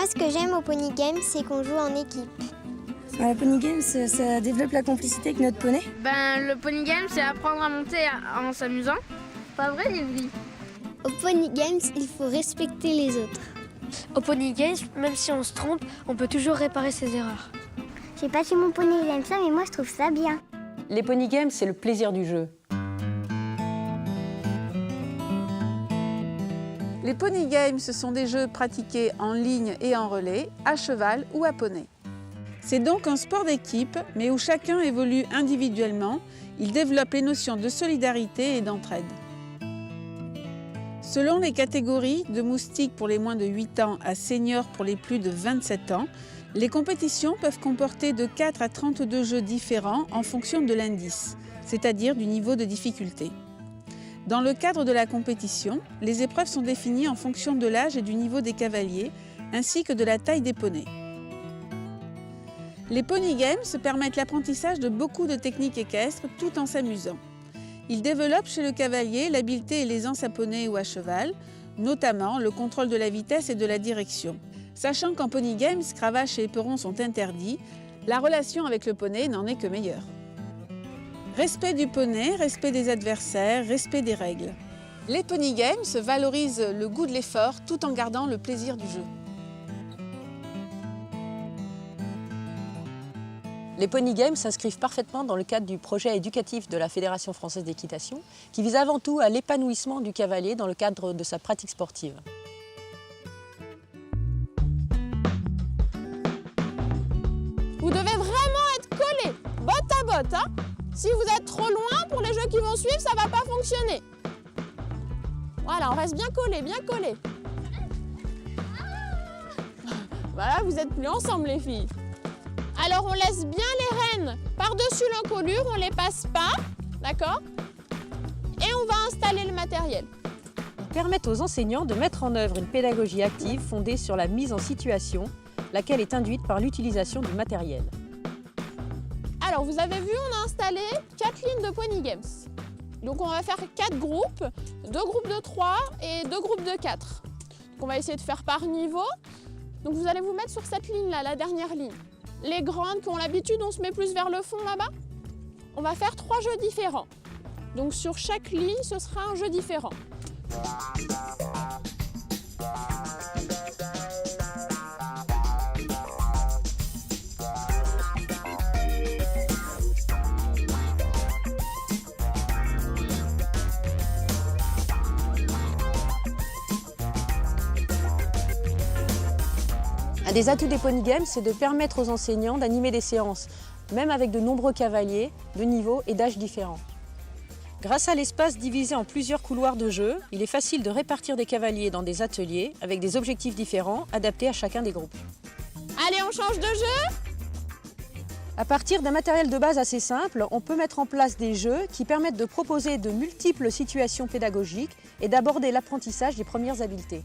ce que j'aime au Pony Games, c'est qu'on joue en équipe. Le Pony Games, ça développe la complicité avec notre poney. Le Pony Games, c'est apprendre à monter en s'amusant. Pas vrai, Livry? Au Pony Games, il faut respecter les autres. Au Pony Games, même si on se trompe, on peut toujours réparer ses erreurs. Je sais pas si mon poney il aime ça, mais moi je trouve ça bien. Les Pony Games, c'est le plaisir du jeu. Les Pony Games, ce sont des jeux pratiqués en ligne et en relais, à cheval ou à poney. C'est donc un sport d'équipe, mais où chacun évolue individuellement. Il développe les notions de solidarité et d'entraide. Selon les catégories, de moustiques pour les moins de 8 ans à seniors pour les plus de 27 ans, les compétitions peuvent comporter de 4 à 32 jeux différents en fonction de l'indice, c'est-à-dire du niveau de difficulté. Dans le cadre de la compétition, les épreuves sont définies en fonction de l'âge et du niveau des cavaliers, ainsi que de la taille des poneys. Les Pony Games permettent l'apprentissage de beaucoup de techniques équestres tout en s'amusant. Ils développent chez le cavalier l'habileté et l'aisance à poney ou à cheval, notamment le contrôle de la vitesse et de la direction. Sachant qu'en Pony Games, cravache et éperons sont interdits, la relation avec le poney n'en est que meilleure. Respect du poney, respect des adversaires, respect des règles. Les Pony Games valorisent le goût de l'effort tout en gardant le plaisir du jeu. Les Pony Games s'inscrivent parfaitement dans le cadre du projet éducatif de la Fédération française d'équitation, qui vise avant tout à l'épanouissement du cavalier dans le cadre de sa pratique sportive. Vous devez vraiment être collés, botte à botte. Hein. Si vous êtes trop loin, pour les jeux qui vont suivre, ça ne va pas fonctionner. Voilà, on reste bien collés, bien collés. Voilà, vous êtes plus ensemble les filles. Alors on laisse bien les rênes par-dessus l'encolure, on ne les passe pas, d'accord? Et on va installer le matériel. Ils permettent aux enseignants de mettre en œuvre une pédagogie active fondée sur la mise en situation, laquelle est induite par l'utilisation du matériel. Alors vous avez vu, on a installé 4 lignes de Pony Games. Donc on va faire 4 groupes, 2 groupes de 3 et 2 groupes de 4. Donc on va essayer de faire par niveau. Donc vous allez vous mettre sur cette ligne-là, la dernière ligne. Les grandes qui ont l'habitude, on se met plus vers le fond là-bas. On va faire 3 jeux différents. Donc sur chaque ligne, ce sera un jeu différent. Un des atouts des Pony Games, c'est de permettre aux enseignants d'animer des séances, même avec de nombreux cavaliers, de niveaux et d'âges différents. Grâce à l'espace divisé en plusieurs couloirs de jeu, il est facile de répartir des cavaliers dans des ateliers avec des objectifs différents adaptés à chacun des groupes. Allez, on change de jeu? À partir d'un matériel de base assez simple, on peut mettre en place des jeux qui permettent de proposer de multiples situations pédagogiques et d'aborder l'apprentissage des premières habiletés.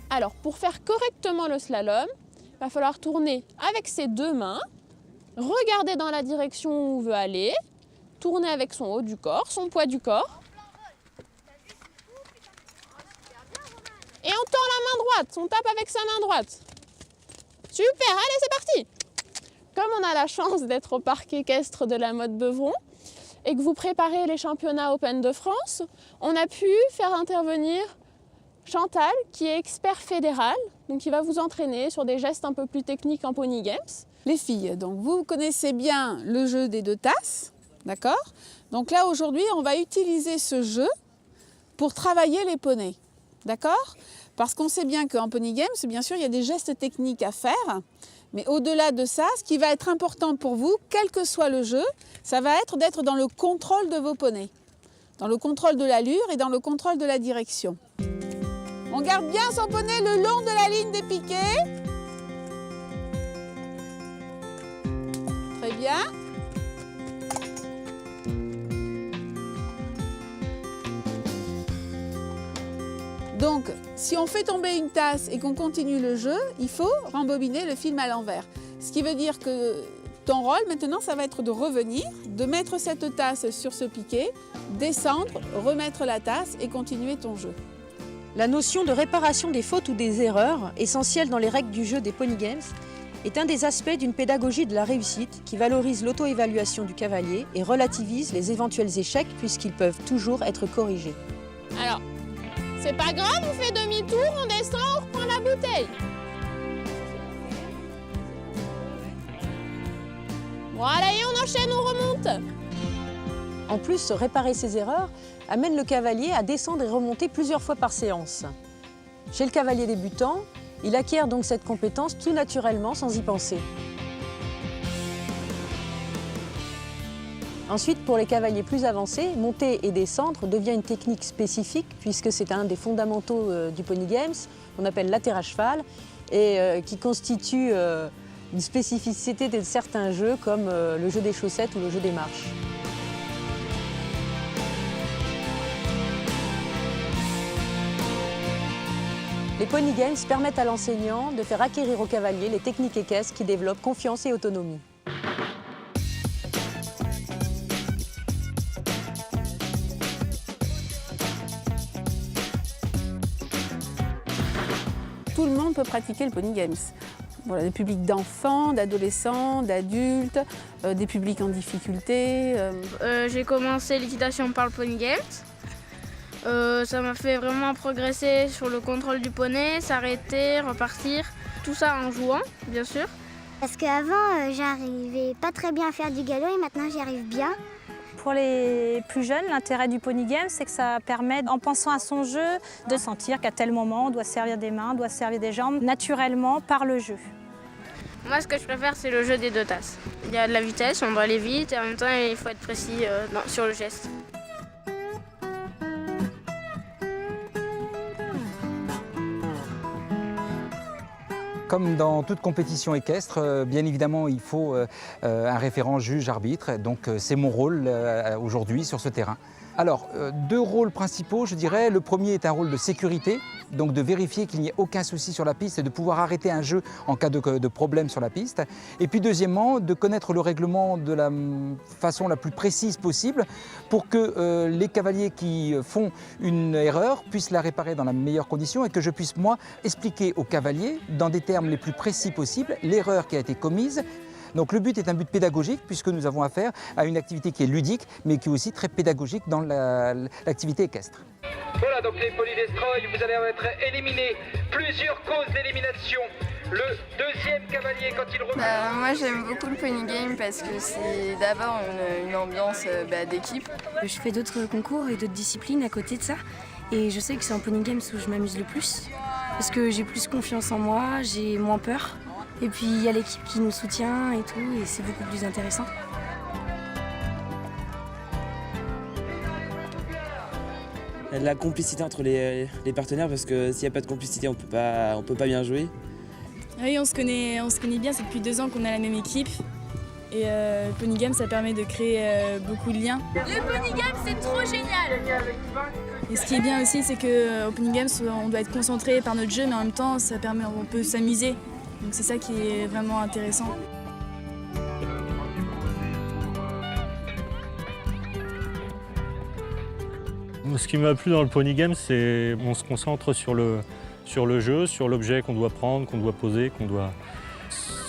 Alors, pour faire correctement le slalom, il va falloir tourner avec ses 2 mains, regarder dans la direction où on veut aller, tourner avec son haut du corps, son poids du corps. Et on tend la main droite, on tape avec sa main droite. Super, allez, c'est parti! Comme on a la chance d'être au parc équestre de la Motte Beuvron et que vous préparez les championnats Open de France, on a pu faire intervenir Chantal, qui est expert fédéral, donc qui va vous entraîner sur des gestes un peu plus techniques en Pony Games. Les filles, donc vous connaissez bien le jeu des 2 tasses, d'accord? Donc là aujourd'hui, on va utiliser ce jeu pour travailler les poneys, d'accord? Parce qu'on sait bien qu'en Pony Games, bien sûr, il y a des gestes techniques à faire, mais au-delà de ça, ce qui va être important pour vous, quel que soit le jeu, ça va être d'être dans le contrôle de vos poneys, dans le contrôle de l'allure et dans le contrôle de la direction. On garde bien son poney le long de la ligne des piquets. Très bien. Donc, si on fait tomber une tasse et qu'on continue le jeu, il faut rembobiner le film à l'envers. Ce qui veut dire que ton rôle maintenant, ça va être de revenir, de mettre cette tasse sur ce piquet, descendre, remettre la tasse et continuer ton jeu. La notion de réparation des fautes ou des erreurs, essentielle dans les règles du jeu des Pony Games, est un des aspects d'une pédagogie de la réussite qui valorise l'auto-évaluation du cavalier et relativise les éventuels échecs puisqu'ils peuvent toujours être corrigés. Alors, c'est pas grave, on fait demi-tour, on descend, on reprend la bouteille. Voilà, et on enchaîne, on remonte. En plus, réparer ces erreurs amène le cavalier à descendre et remonter plusieurs fois par séance. Chez le cavalier débutant, il acquiert donc cette compétence tout naturellement sans y penser. Ensuite, pour les cavaliers plus avancés, monter et descendre devient une technique spécifique puisque c'est un des fondamentaux du Pony Games, qu'on appelle l'atterrage cheval, et qui constitue une spécificité de certains jeux comme le jeu des chaussettes ou le jeu des marches. Les Pony Games permettent à l'enseignant de faire acquérir au cavalier les techniques équestres qui développent confiance et autonomie. Tout le monde peut pratiquer le Pony Games. Voilà, des publics d'enfants, d'adolescents, d'adultes, des publics en difficulté. J'ai commencé l'équitation par le Pony Games. Ça m'a fait vraiment progresser sur le contrôle du poney, s'arrêter, repartir, tout ça en jouant, bien sûr. Parce qu'avant, j'arrivais pas très bien à faire du galop et maintenant j'y arrive bien. Pour les plus jeunes, l'intérêt du Pony Game, c'est que ça permet, en pensant à son jeu, de sentir qu'à tel moment, on doit servir des mains, on doit servir des jambes, naturellement par le jeu. Moi, ce que je préfère, c'est le jeu des 2 tasses. Il y a de la vitesse, on doit aller vite et en même temps, il faut être précis sur le geste. Comme dans toute compétition équestre, bien évidemment, il faut un référent juge-arbitre. Donc c'est mon rôle aujourd'hui sur ce terrain. Alors, 2 rôles principaux, je dirais. Le premier est un rôle de sécurité, donc de vérifier qu'il n'y ait aucun souci sur la piste et de pouvoir arrêter un jeu en cas de problème sur la piste. Et puis deuxièmement, de connaître le règlement de la façon la plus précise possible pour que les cavaliers qui font une erreur puissent la réparer dans la meilleure condition et que je puisse, moi, expliquer aux cavaliers, dans des termes les plus précis possibles, l'erreur qui a été commise. Donc le but est un but pédagogique puisque nous avons affaire à une activité qui est ludique mais qui est aussi très pédagogique dans l'activité équestre. Voilà, donc les Pony Destroy, vous allez être éliminés. Plusieurs causes d'élimination. Le deuxième cavalier quand il remonte. Moi j'aime beaucoup le Pony Game parce que c'est d'abord une ambiance d'équipe. Je fais d'autres concours et d'autres disciplines à côté de ça. Et je sais que c'est en Pony Games où je m'amuse le plus. Parce que j'ai plus confiance en moi, j'ai moins peur. Et puis il y a l'équipe qui nous soutient et tout, et c'est beaucoup plus intéressant. Il y a de la complicité entre les partenaires parce que s'il n'y a pas de complicité, on peut pas bien jouer. Oui, on se connaît bien, c'est depuis 2 ans qu'on a la même équipe. Et le Pony Game, ça permet de créer beaucoup de liens. Le Pony Game, c'est trop génial! Et ce qui est bien aussi, c'est qu'au Pony Games, on doit être concentré par notre jeu, mais en même temps, on peut s'amuser. Donc c'est ça qui est vraiment intéressant. Ce qui m'a plu dans le Pony Game, c'est qu'on se concentre sur le jeu, sur l'objet qu'on doit prendre, qu'on doit poser,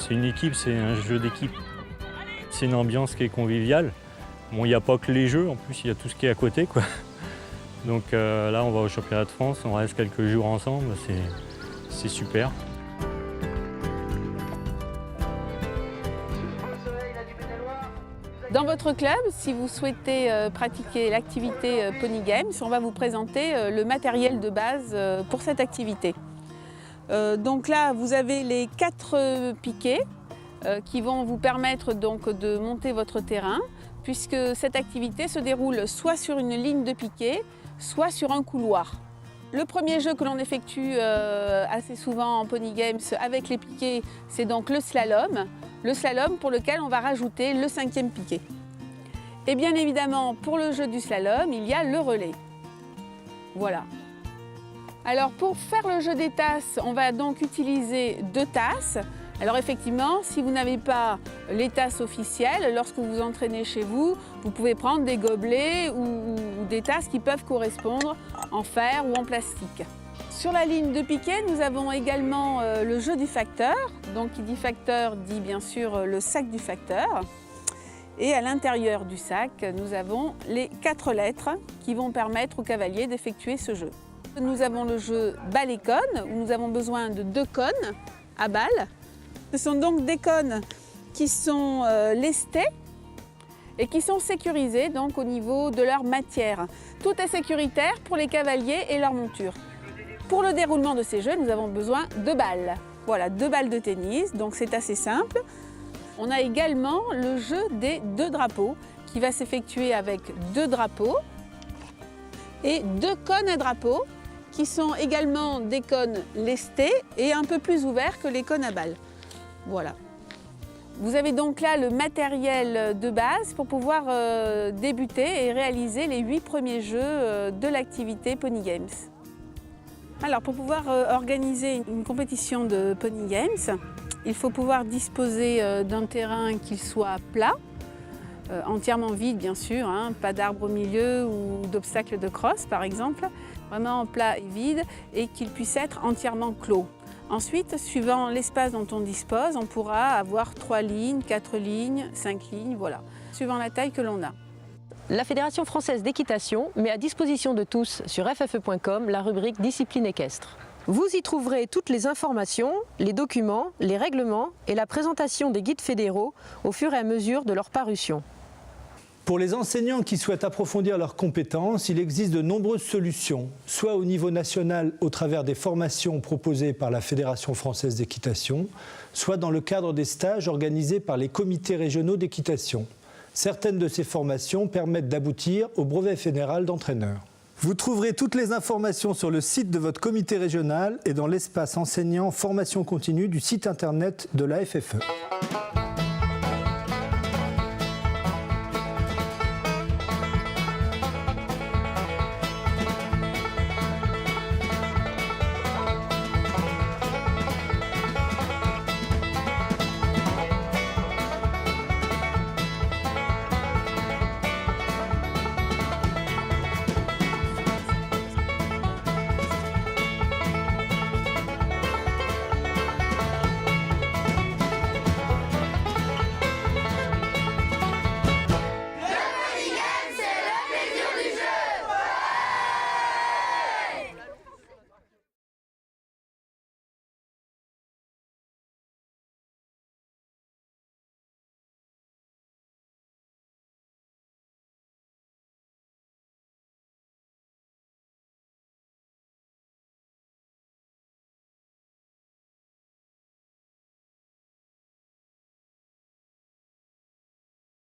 C'est une équipe, c'est un jeu d'équipe. C'est une ambiance qui est conviviale. Bon, il n'y a pas que les jeux, en plus il y a tout ce qui est à côté, quoi. Donc là, on va au championnat de France, on reste quelques jours ensemble, c'est super. Dans votre club, si vous souhaitez pratiquer l'activité Pony Games, on va vous présenter le matériel de base pour cette activité. Donc là, vous avez les 4 piquets qui vont vous permettre donc de monter votre terrain, puisque cette activité se déroule soit sur une ligne de piquet, soit sur un couloir. Le premier jeu que l'on effectue assez souvent en Pony Games avec les piquets, c'est donc le slalom. Le slalom pour lequel on va rajouter le 5e piquet. Et bien évidemment, pour le jeu du slalom, il y a le relais. Voilà. Alors pour faire le jeu des tasses, on va donc utiliser 2 tasses. Alors effectivement, si vous n'avez pas les tasses officielles, lorsque vous entraînez chez vous, vous pouvez prendre des gobelets ou des tasses qui peuvent correspondre en fer ou en plastique. Sur la ligne de piquet, nous avons également le jeu du facteur. Donc qui dit facteur dit bien sûr le sac du facteur. Et à l'intérieur du sac, nous avons les 4 lettres qui vont permettre au cavalier d'effectuer ce jeu. Nous avons le jeu balle et cône, où nous avons besoin de 2 cônes à balle. Ce sont donc des cônes qui sont lestés et qui sont sécurisés donc au niveau de leur matière. Tout est sécuritaire pour les cavaliers et leur monture. Pour le déroulement de ces jeux, nous avons besoin de balles. Voilà, 2 balles de tennis, donc c'est assez simple. On a également le jeu des 2 drapeaux qui va s'effectuer avec 2 drapeaux et 2 cônes à drapeaux qui sont également des cônes lestés et un peu plus ouverts que les cônes à balles. Voilà. Vous avez donc là le matériel de base pour pouvoir débuter et réaliser les 8 premiers jeux de l'activité Pony Games. Alors pour pouvoir organiser une compétition de Pony Games, il faut pouvoir disposer d'un terrain qui soit plat, entièrement vide bien sûr, hein, pas d'arbres au milieu ou d'obstacles de crosse par exemple, vraiment plat et vide et qu'il puisse être entièrement clos. Ensuite, suivant l'espace dont on dispose, on pourra avoir 3 lignes, 4 lignes, 5 lignes, voilà, suivant la taille que l'on a. La Fédération française d'équitation met à disposition de tous sur ffe.com la rubrique discipline équestre. Vous y trouverez toutes les informations, les documents, les règlements et la présentation des guides fédéraux au fur et à mesure de leur parution. Pour les enseignants qui souhaitent approfondir leurs compétences, il existe de nombreuses solutions, soit au niveau national au travers des formations proposées par la Fédération française d'équitation, soit dans le cadre des stages organisés par les comités régionaux d'équitation. Certaines de ces formations permettent d'aboutir au brevet fédéral d'entraîneur. Vous trouverez toutes les informations sur le site de votre comité régional et dans l'espace enseignant formation continue du site internet de la FFE.